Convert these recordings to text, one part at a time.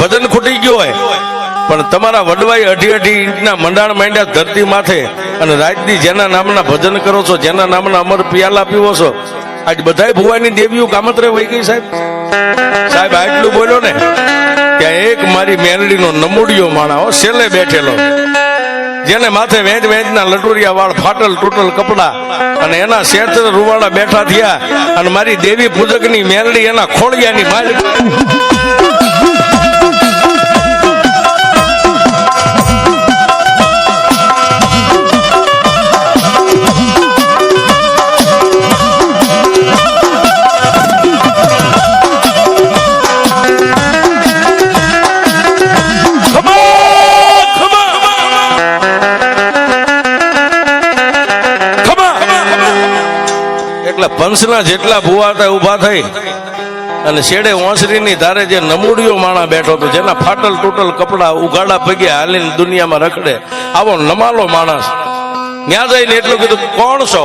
ભજન ખૂટી ગયું હોય પણ તમારા વડવાઈ 2.5 ઇંચના મંડાણ માંડ્યા ધરતી માથે અને રાતથી જેના નામના ભજન કરો છો, જેના નામના અમર પિયાલા પીવો છો, આજ બધાય ભુવાની દેવીઓ કામત્રે વહી ગઈ. સાહેબ આટલું બોલ્યો ને ત્યાં એક મારી મેલડીનો નમૂડિયો માણા છેલ્લે બેઠેલો, જેને માથે વેચ વેચના લટુરિયા વાળ, ફાટલ તૂટલ કપડા અને એના શેત્ર રૂવાડા બેઠા થયા અને મારી દેવી પૂજકની મેલડી એના ખોળિયાની માલિક. પંચના જેટલા ભુવા ઉભા થઈ અને શેડે ઓસરીની ધારે જે નમૂડિયો માણા બેઠો હતો, જેના ફાટલ તૂટલ કપડા ઉઘાડા પગે હાલીને દુનિયામાં રખડે, આવો નમાલો માણસ ત્યાં જઈને એટલું કીધું, કોણ છો?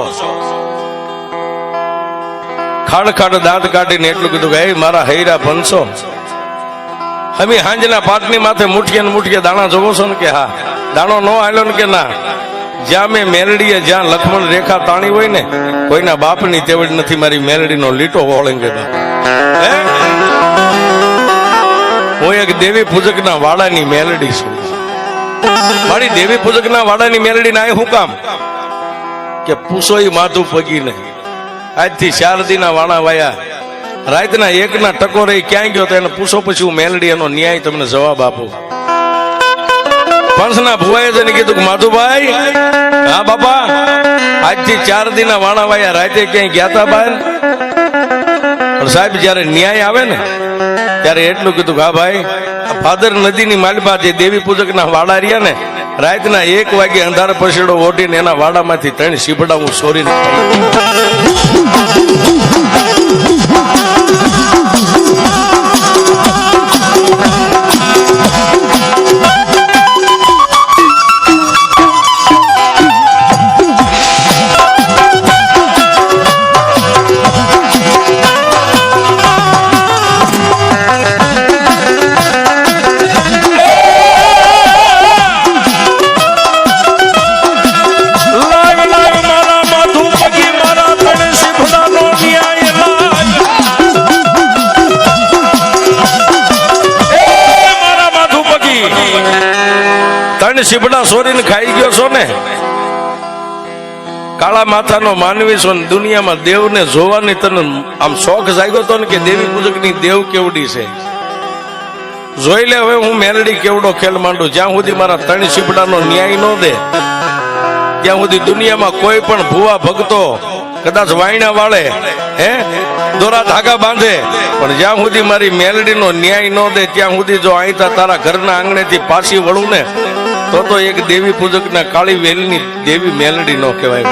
ખાડ ખાડ દાંત કાઢીને એટલું કીધું કે હે મારા હૈરા પંચો, અમે હાંજના પાટની માથે મુઠીએ દાણા જોવો છો ને? કે હા. દાણો નો આલ્યો ને? કે ના. જ્યાં મેં મેલડીએ જ્યાં લક્ષ્મણ રેખા તાણી હોય ને, કોઈના બાપની તેવડ નથી મારી મેલડીનો લીટો વળંગે. હું એક દેવી પૂજકના વાડાની મેલડી છું. મારી દેવી પૂજકના વાડાની મેલડી ના હું કામ કે પૂછો ઈ માથું પગીને આજથી 4 દીના વાણા વાયા, રાતના 1ના ટકોરે ક્યાં ગયો તો એને પૂછો, પછી હું મેલડી એનો ન્યાય તમને જવાબ આપું. પંચના ભુવાએ જઈને કીધું કે માધુભાઈ, હા બાપા, આજથી 4 દીના વાણા વાયા, રાતે ક્યાંય ગયા તા બહાર? પણ સાહેબ જયારે ન્યાય આવે ને ત્યારે એટલું કીધું કે હા ભાઈ, ફાદર નદીની માલપા જે દેવી પૂજકના વાડા રહ્યા ને, રાતના 1 વાગે અંધાર પછેડો ઓઢીને એના વાડામાંથી 3 સીભડા હું સોરીને સીબડા સોરીને ખાઈ ગયો છો ને? કાળા માથાનો માનવી છો ને, દુનિયામાં દેવને જોવાની તને આમ શોખ જાગ્યો હતો ને કે દેવી પૂજકની દેવ કેવડી છે? જોઈ લે હવે હું મેલડી કેવડો ખેલ માંડું. જ્યાં સુધી મારા 3 સીબડાનો ન્યાય ન દે ત્યાં સુધી દુનિયામાં કોઈ પણ ભુવા ભક્તો કદાચ વાયણા વાળે, દોરા ધાગા બાંધે, પણ જ્યાં સુધી મારી મેલડીનો ન્યાય ન દે ત્યાં સુધી જો આઈતા તારા ઘરના આંગણેથી પાછી વળું ને તો એક દેવી પૂજકના કાળી વેલની દેવી મેલડી નો કહેવાય.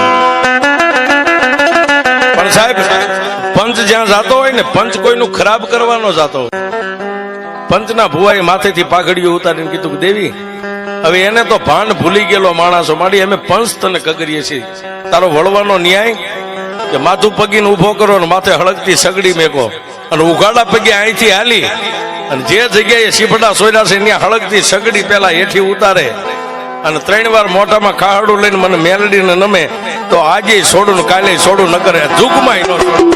પણ સાહેબ પંચ જ્યાં જાતો હોય ને, પંચ કોઈનું ખરાબ કરવાનો જાતો હોય. પંચના ભુવાએ માથેથી પાઘડીઓ ઉતારીને કીધું કે દેવી, હવે એને તો ભાન ભૂલી ગયેલો માણસો, માડી અમે પંચ તને કગરીએ છીએ, તારો વળવાનો ન્યાય કે માથું પગીને ઉભો કરો ને માથે હળગતી સગડી મેકો અને ઉઘાડા પગે અહીંથી હાલી અને જે જગ્યાએ સીફડા સોયરા છે ત્યાં હળગતી સગડી પેલા હેઠી ઉતારે અને 3 વાર મોઢામાં ખાહડું લઈને મને મેલડીને નમે તો આજે છોડું ને કાલે છોડું ન કરે, જુગમાં નો છોડું.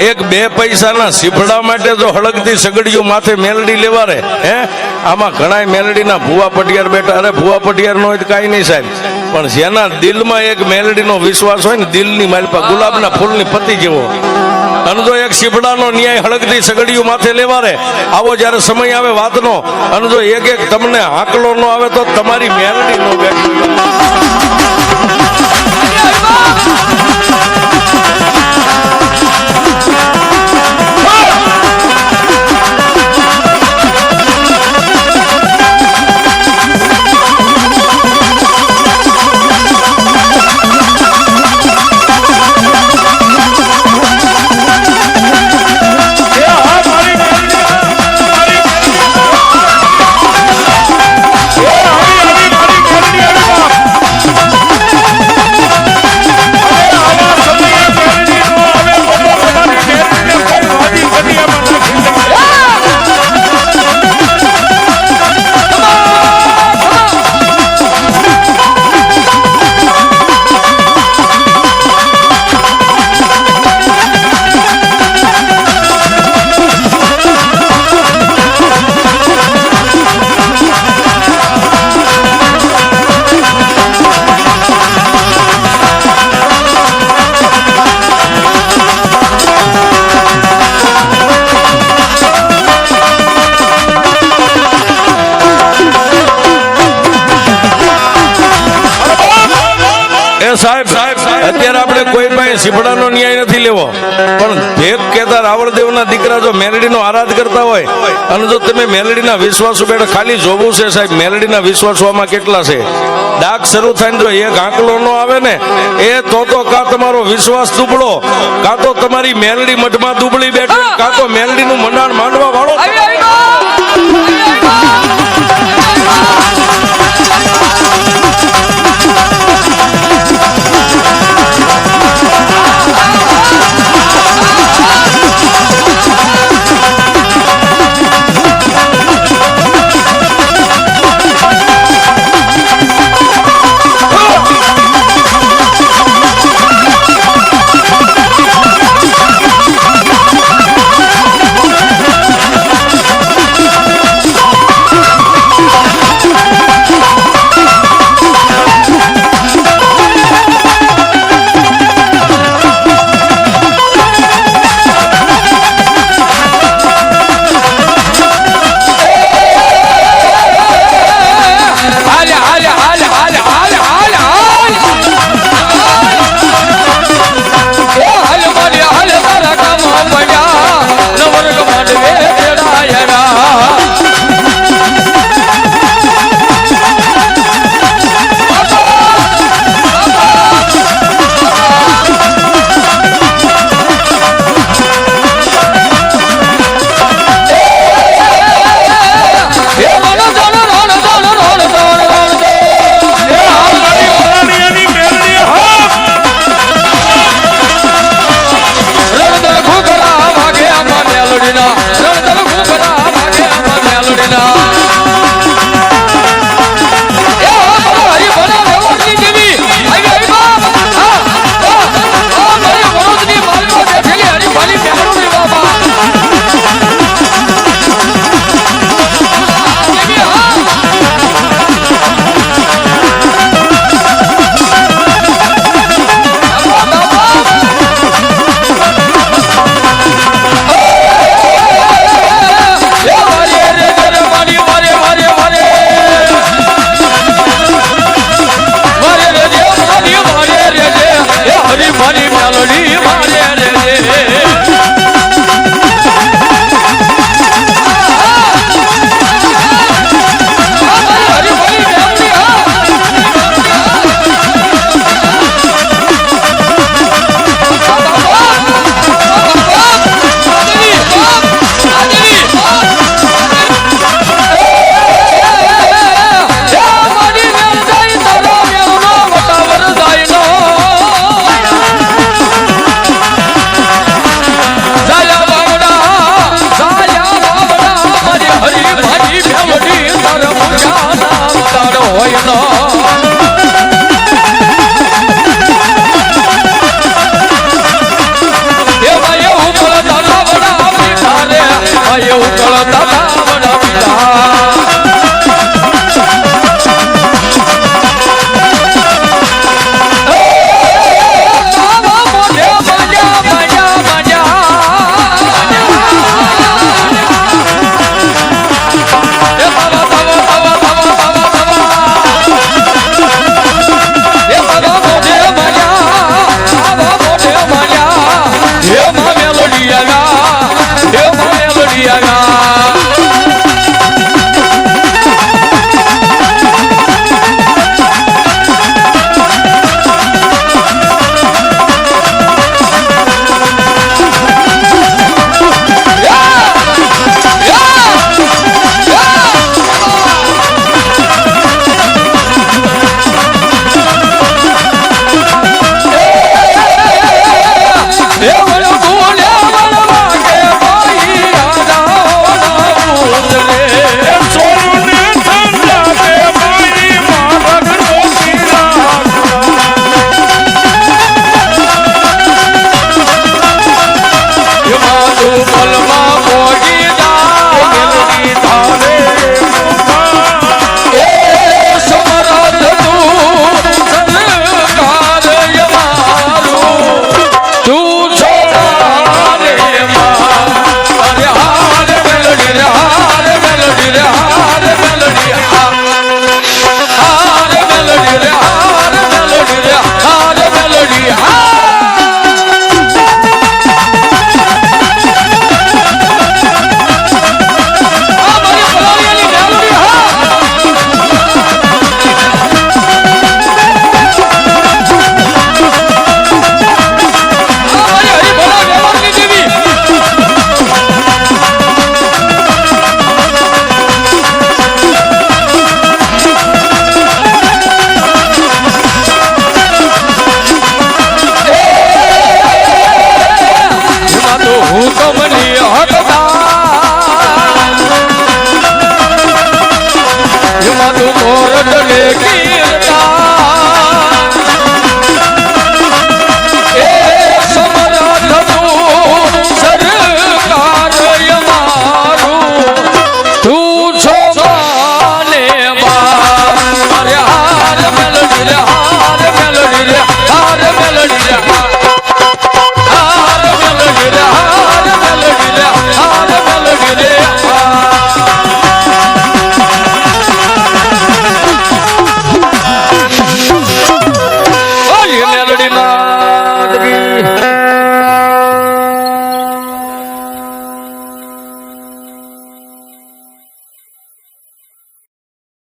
એક 2 પૈસાના સીફડા માટે જો હળગતી સગડીઓ માથે મેલડી લેવા રે, આમાં ઘણા મેલડીના ભુવા પટિયાર બેઠા. અરે ભુવા પટિયાર નો હોય તો કઈ નહીં સાહેબ, પણ જેના દિલમાં એક મેલડીનો વિશ્વાસ હોય ને, દિલની માલપા ગુલાબના ફૂલની પત્તી જેવો, અને જો એક સીફડાનો ન્યાય હળગતી સગડીઓ માથે લેવા રે, આવો જયારે સમય આવે વાતનો, અને જો એક તમને આંકલો નો આવે તો તમારી મેલડી નો બેઠી. અત્યારે આપણે કોઈ પાસે સીભડાનો ન્યાય નથી લેવો, પણ ભેગ કહેતા રાવળદેવના દીકરા જો મેલડીનો આરાધ કરતા હોય અને જો તમે મેલડીના વિશ્વાસુ બેઠા ખાલી જોવું છે સાહેબ, મેલડીના વિશ્વાસોમાં કેટલા છે. ડાક શરૂ થાય ને જો એક આંકલો નો આવે ને એ તો કાં તમારો વિશ્વાસ દુબળો, કાં તો તમારી મેલડી મઠમાં દુબળી બેઠી, કાં તો મેલડીનું મંડાણ માંડવા વાળો.